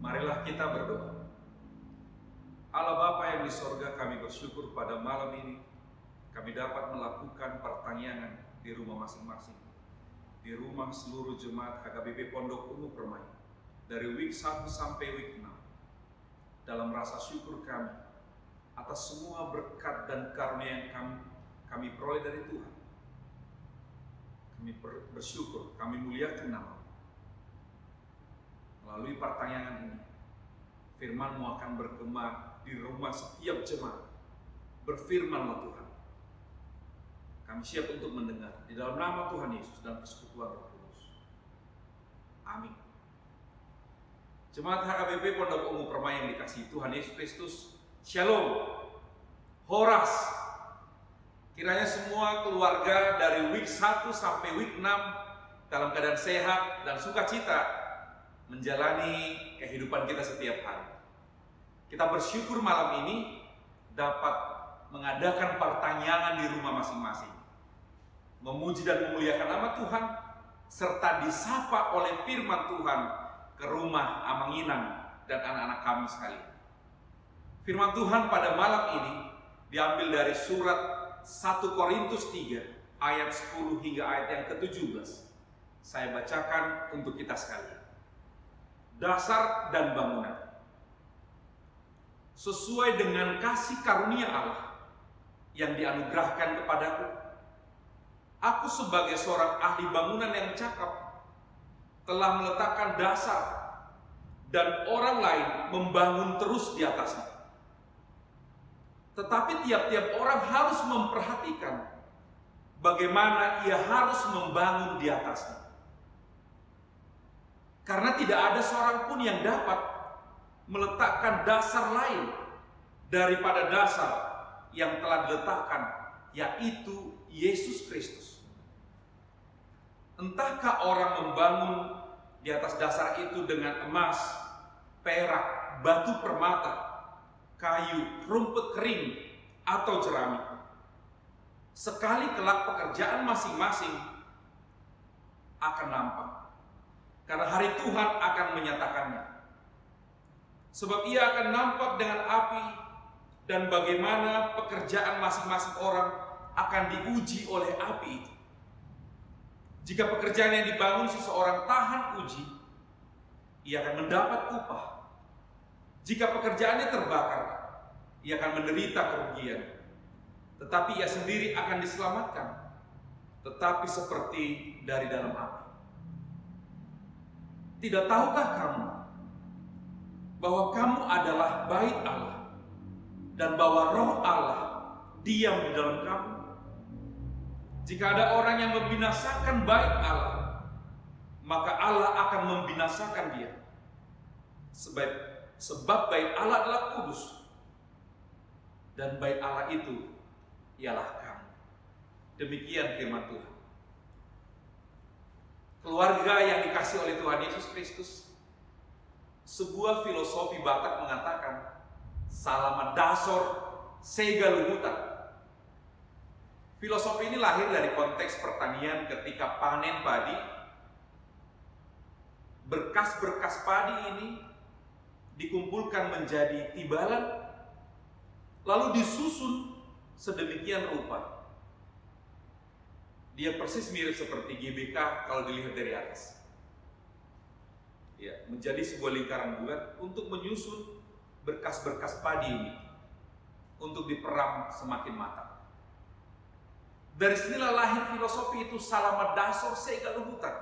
Marilah kita berdoa. Allah Bapa yang di sorga, kami bersyukur pada malam ini kami dapat melakukan pertanyaan di rumah masing-masing, di rumah seluruh jemaat HKBP Pondok Ungu Permai, dari week 1 sampai week 6. Dalam rasa syukur kami atas semua berkat dan karunia yang kami peroleh dari Tuhan. Kami bersyukur, kami muliakan nama. Melalui pertanyaan ini, firman-Mu akan bergema di rumah setiap jemaat. Berfirman-Lah Tuhan. Kami siap untuk mendengar di dalam nama Tuhan Yesus dan persekutuan Roh Kudus. Amin. Jemaat HKBP Pondok Ungu Permai yang dikasihi Tuhan Yesus Kristus, Shalom, Horas. Kiranya semua keluarga dari week 1 sampai week 6 dalam keadaan sehat dan sukacita menjalani kehidupan kita setiap hari. Kita bersyukur malam ini dapat mengadakan pertanyaan di rumah masing-masing, memuji dan memuliakan nama Tuhan, serta disapa oleh firman Tuhan ke rumah Amanginang dan anak-anak kami sekalian. Firman Tuhan pada malam ini diambil dari surat 1 Korintus 3 ayat 10 hingga ayat yang ke-17. Saya bacakan untuk kita sekalian. Dasar dan bangunan. Sesuai dengan kasih karunia Allah yang dianugerahkan kepadaku, aku sebagai seorang ahli bangunan yang cakap telah meletakkan dasar dan orang lain membangun terus di atasnya. Tetapi tiap-tiap orang harus memperhatikan bagaimana ia harus membangun di atasnya. Karena tidak ada seorang pun yang dapat meletakkan dasar lain daripada dasar yang telah diletakkan, yaitu Yesus Kristus. Entahkah orang membangun di atas dasar itu dengan emas, perak, batu permata, kayu, rumput kering, atau jerami. Sekali kelak pekerjaan masing-masing akan nampak, karena hari Tuhan akan menyatakannya. Sebab ia akan nampak dengan api, dan bagaimana pekerjaan masing-masing orang akan diuji oleh api itu. Jika pekerjaan yang dibangun seseorang tahan uji, ia akan mendapat upah. Jika pekerjaannya terbakar, ia akan menderita kerugian. Tetapi ia sendiri akan diselamatkan, tetapi seperti dari dalam api. Tidak tahukah kamu bahwa kamu adalah bait Allah dan bahwa Roh Allah diam di dalam kamu? Jika ada orang yang membinasakan bait Allah, maka Allah akan membinasakan dia. Sebab bait Allah adalah kudus, dan bait Allah itu ialah kamu. Demikian firman Tuhan. Keluarga yang dikasihi oleh Tuhan Yesus Kristus, sebuah filosofi Batak mengatakan, Salamat dasor sega lumutan. Filosofi ini lahir dari konteks pertanian ketika panen padi. Berkas-berkas padi ini dikumpulkan menjadi tibalan, lalu disusun sedemikian rupa. Dia persis mirip seperti GBK kalau dilihat dari atas. Ya, menjadi sebuah lingkaran bulat untuk menyusun berkas-berkas padi ini untuk diperam semakin matang. Dari sinilah lahir filosofi itu, Salamat dasor sega lumutan.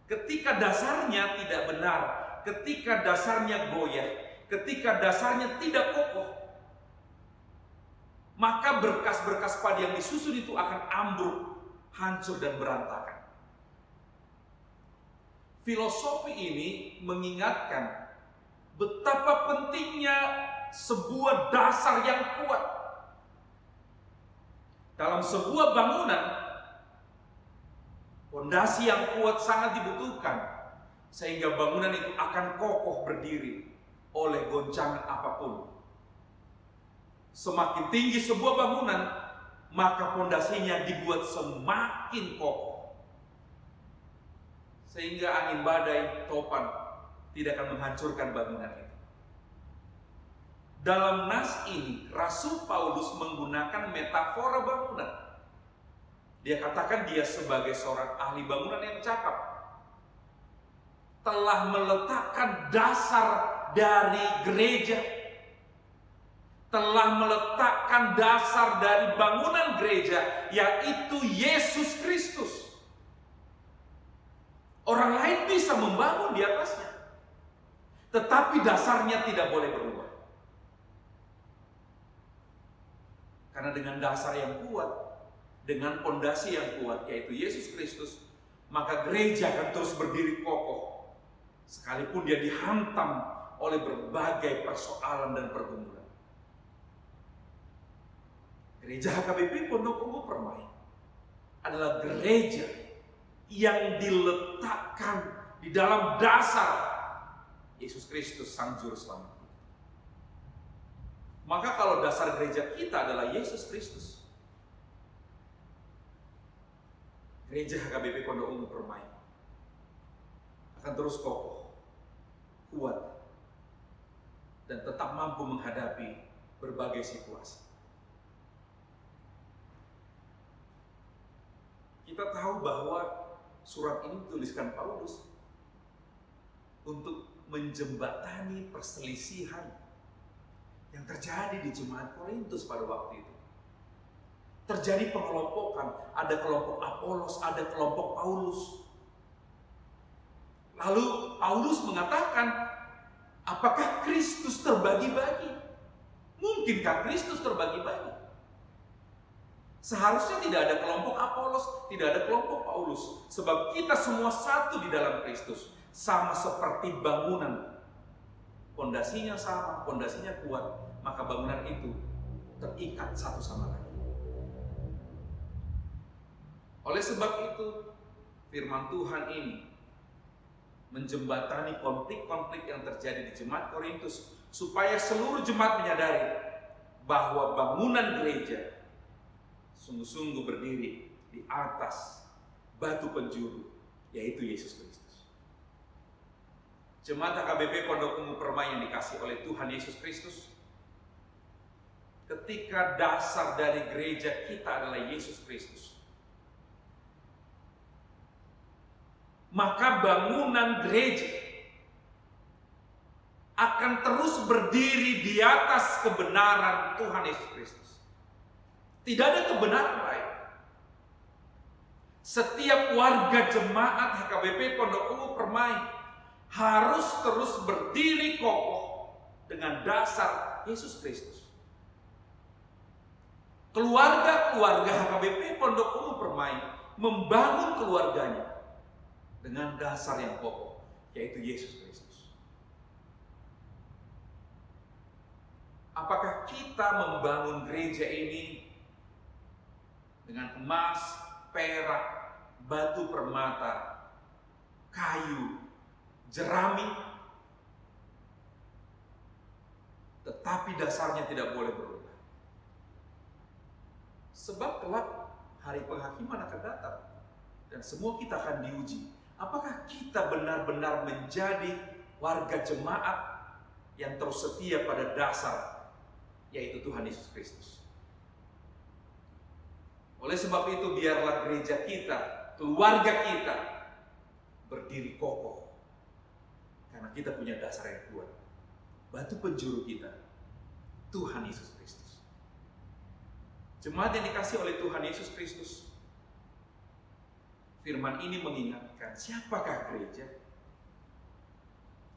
Ketika dasarnya tidak benar, ketika dasarnya goyah, ketika dasarnya tidak kokoh, maka berkas-berkas padi yang disusun itu akan ambruk, hancur dan berantakan. Filosofi ini mengingatkan betapa pentingnya sebuah dasar yang kuat. Dalam sebuah bangunan, fondasi yang kuat sangat dibutuhkan, sehingga bangunan itu akan kokoh berdiri oleh goncangan apapun. Semakin tinggi sebuah bangunan, maka fondasinya dibuat semakin kokoh, sehingga angin badai, topan tidak akan menghancurkan bangunan itu. Dalam nas ini, Rasul Paulus menggunakan metafora bangunan. Dia katakan dia sebagai seorang ahli bangunan yang cakap, telah meletakkan dasar dari gereja, telah meletakkan dasar dari bangunan gereja, yaitu Yesus Kristus. Orang lain bisa membangun di atasnya, tetapi dasarnya tidak boleh berubah. Karena dengan dasar yang kuat, dengan pondasi yang kuat, yaitu Yesus Kristus, maka gereja akan terus berdiri kokoh, sekalipun dia dihantam oleh berbagai persoalan dan pergumulan. Gereja HKBP Pondok Ungu Permai adalah gereja yang diletakkan di dalam dasar Yesus Kristus Sang Juru Selamat. Maka kalau dasar gereja kita adalah Yesus Kristus, gereja HKBP Pondok Ungu Permai akan terus kokoh, kuat, dan tetap mampu menghadapi berbagai situasi. Kita tahu bahwa surat ini dituliskan Paulus untuk menjembatani perselisihan yang terjadi di jemaat Korintus pada waktu itu. Terjadi pengelompokan, ada kelompok Apolos, ada kelompok Paulus. Lalu Paulus mengatakan, apakah Kristus terbagi-bagi? Mungkinkah Kristus terbagi-bagi? Seharusnya tidak ada kelompok Apolos, tidak ada kelompok Paulus, sebab kita semua satu di dalam Kristus, sama seperti bangunan. Pondasinya sama, pondasinya kuat, maka bangunan itu terikat satu sama lain. Oleh sebab itu, firman Tuhan ini menjembatani konflik-konflik yang terjadi di jemaat Korintus, supaya seluruh jemaat menyadari bahwa bangunan gereja sungguh-sungguh berdiri di atas batu penjuru, yaitu Yesus Kristus. Jemaat HKBP Pondok Ungu Permai yang dikasih oleh Tuhan Yesus Kristus, ketika dasar dari gereja kita adalah Yesus Kristus, maka bangunan gereja akan terus berdiri di atas kebenaran Tuhan Yesus Kristus. Tidak ada kebenaran lain. Setiap warga jemaat HKBP Pondok Ungu Permai harus terus berdiri kokoh dengan dasar Yesus Kristus. Keluarga-keluarga HKBP Pondok Ungu Permai membangun keluarganya dengan dasar yang kokoh, yaitu Yesus Kristus. Apakah kita membangun gereja ini dengan emas, perak, batu permata, kayu, jerami, tetapi dasarnya tidak boleh berubah? Sebab kelak hari penghakiman akan datang dan semua kita akan diuji. Apakah kita benar-benar menjadi warga jemaat yang terus setia pada dasar, yaitu Tuhan Yesus Kristus? Oleh sebab itu, biarlah gereja kita, keluarga kita berdiri kokoh, karena kita punya dasar yang kuat. Batu penjuru kita, Tuhan Yesus Kristus. Jemaat yang dikasih oleh Tuhan Yesus Kristus, firman ini mengingatkan, siapakah gereja?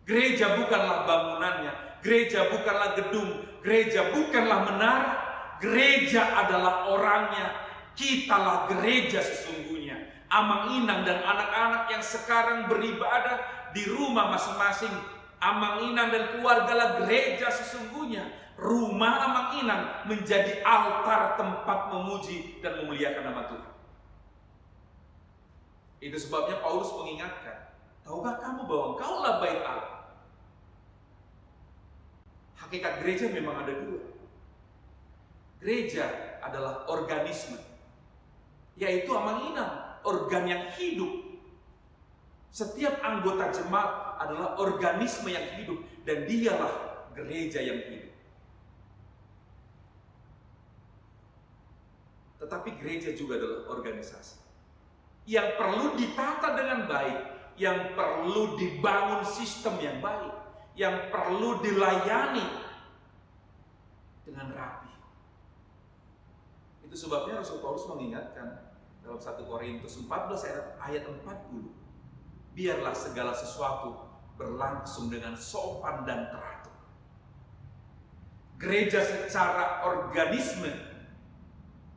Gereja bukanlah bangunannya, gereja bukanlah gedung, gereja bukanlah menara, gereja adalah orangnya. Kitalah gereja sesungguhnya. Amang Inang dan anak-anak yang sekarang beribadah di rumah masing-masing, Amang Inang dan keluargalah gereja sesungguhnya. Rumah Amang Inang menjadi altar tempat memuji dan memuliakan nama Tuhan. Itu sebabnya Paulus mengingatkan, tahukah kamu bahwa engkaulah bait Allah? Hakikat gereja memang ada dua. Gereja adalah organisme, yaitu Amang Inang, organ yang hidup. Setiap anggota jemaat adalah organisme yang hidup dan dialah gereja yang hidup. Tetapi gereja juga adalah organisasi yang perlu ditata dengan baik, yang perlu dibangun sistem yang baik, yang perlu dilayani dengan rapi. Itu sebabnya Rasul Paulus mengingatkan dalam 1 Korintus 14 ayat 40, biarlah segala sesuatu berlangsung dengan sopan dan teratur. Gereja secara organisme,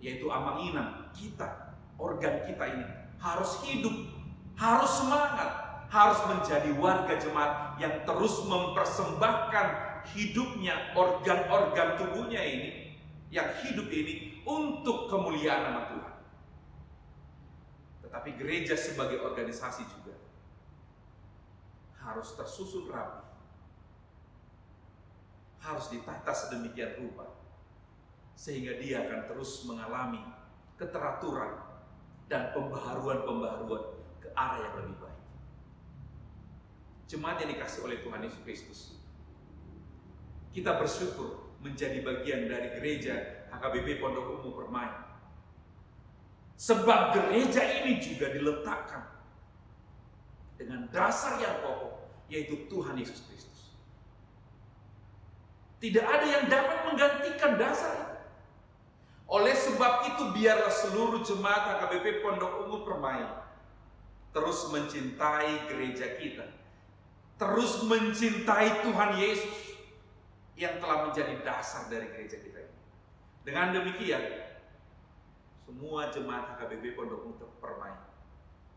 yaitu Amang-Inang, kita, organ kita ini harus hidup, harus semangat, harus menjadi warga jemaat yang terus mempersembahkan hidupnya, organ-organ tubuhnya ini, yang hidup ini untuk kemuliaan nama Tuhan. Tetapi gereja sebagai organisasi juga harus tersusun rapi, harus ditata sedemikian rupa sehingga dia akan terus mengalami keteraturan dan pembaharuan-pembaharuan ke arah yang lebih baik. Jemaat yang dikasihi oleh Tuhan Yesus Kristus, kita bersyukur menjadi bagian dari gereja HKBP Pondok Ungu Permai. Sebab gereja ini juga diletakkan dengan dasar yang kokoh, yaitu Tuhan Yesus Kristus. Tidak ada yang dapat menggantikan dasar itu. Oleh sebab itu, biarlah seluruh jemaat HKBP Pondok Ungu Permai terus mencintai gereja kita, terus mencintai Tuhan Yesus yang telah menjadi dasar dari gereja kita ini. Dengan demikian, semua jemaat HKBP Pondok Ungu Permai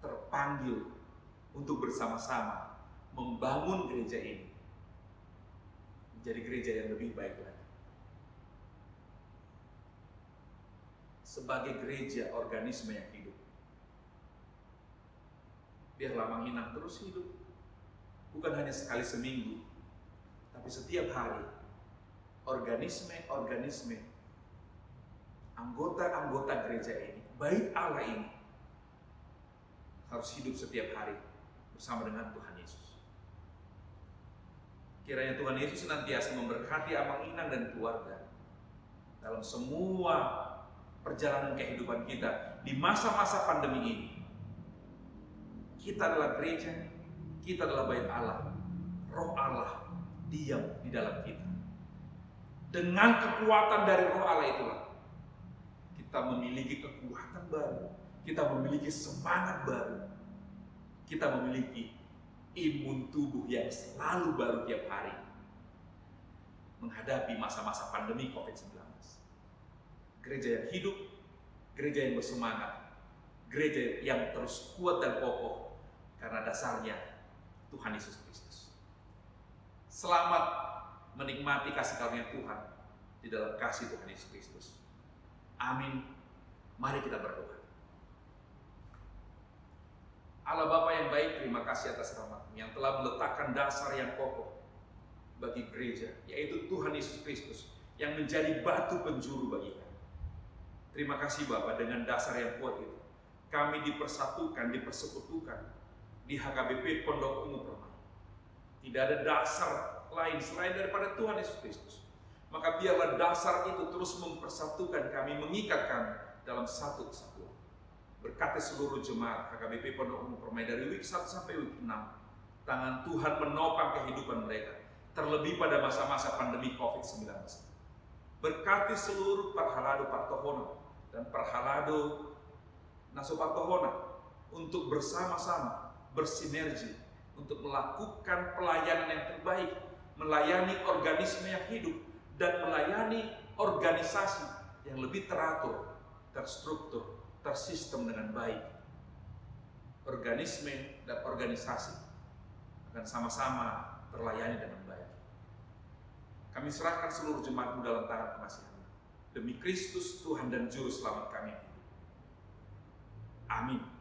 terpanggil untuk bersama-sama membangun gereja ini menjadi gereja yang lebih baik lagi. Sebagai gereja organisme yang hidup, biarlah Amang-Inang terus hidup, bukan hanya sekali seminggu, tapi setiap hari. Organisme anggota-anggota gereja ini, bait Allah ini, harus hidup setiap hari bersama dengan Tuhan Yesus. Kiranya Tuhan Yesus senantiasa memberkati Amang-Inang dan keluarga dalam semua perjalanan kehidupan kita di masa-masa pandemi ini. Kita adalah gereja, kita adalah bait Allah. Roh Allah diam di dalam kita. Dengan kekuatan dari Roh Allah itulah kita memiliki kekuatan baru, kita memiliki semangat baru, kita memiliki imun tubuh yang selalu baru tiap hari menghadapi masa-masa pandemi COVID-19. Gereja yang hidup, gereja yang bersemangat, gereja yang terus kuat dan kokoh karena dasarnya Tuhan Yesus Kristus. Selamat menikmati kasih karunia Tuhan di dalam kasih Tuhan Yesus Kristus. Amin. Mari kita berdoa. Allah Bapa yang baik, terima kasih atas rahmat-Mu yang telah meletakkan dasar yang kokoh bagi gereja, yaitu Tuhan Yesus Kristus yang menjadi batu penjuru bagi kami. Terima kasih Bapa, dengan dasar yang kuat itu kami dipersatukan, dipersekutukan di HKBP Pondok Ungu Permai. Tidak ada dasar lain selain daripada Tuhan Yesus Kristus. Maka biarlah dasar itu terus mempersatukan kami, mengikat kami dalam satu kesatuan. Berkati seluruh jemaat HKBP Pondok Ungu Permai dari week 1 sampai week 6. Tangan Tuhan menopang kehidupan mereka, terlebih pada masa-masa pandemi COVID-19. Berkati seluruh Parhalado Partohono dan Parhalado Naso Partohono untuk bersama-sama bersinergi untuk melakukan pelayanan yang terbaik, melayani organisme yang hidup, dan melayani organisasi yang lebih teratur, terstruktur, tersistem dengan baik. Organisme dan organisasi akan sama-sama terlayani dengan baik. Kami serahkan seluruh jemaat-Mu dalam tangan pengasihan-Mu. Demi Kristus Tuhan dan Juru Selamat kami. Amin.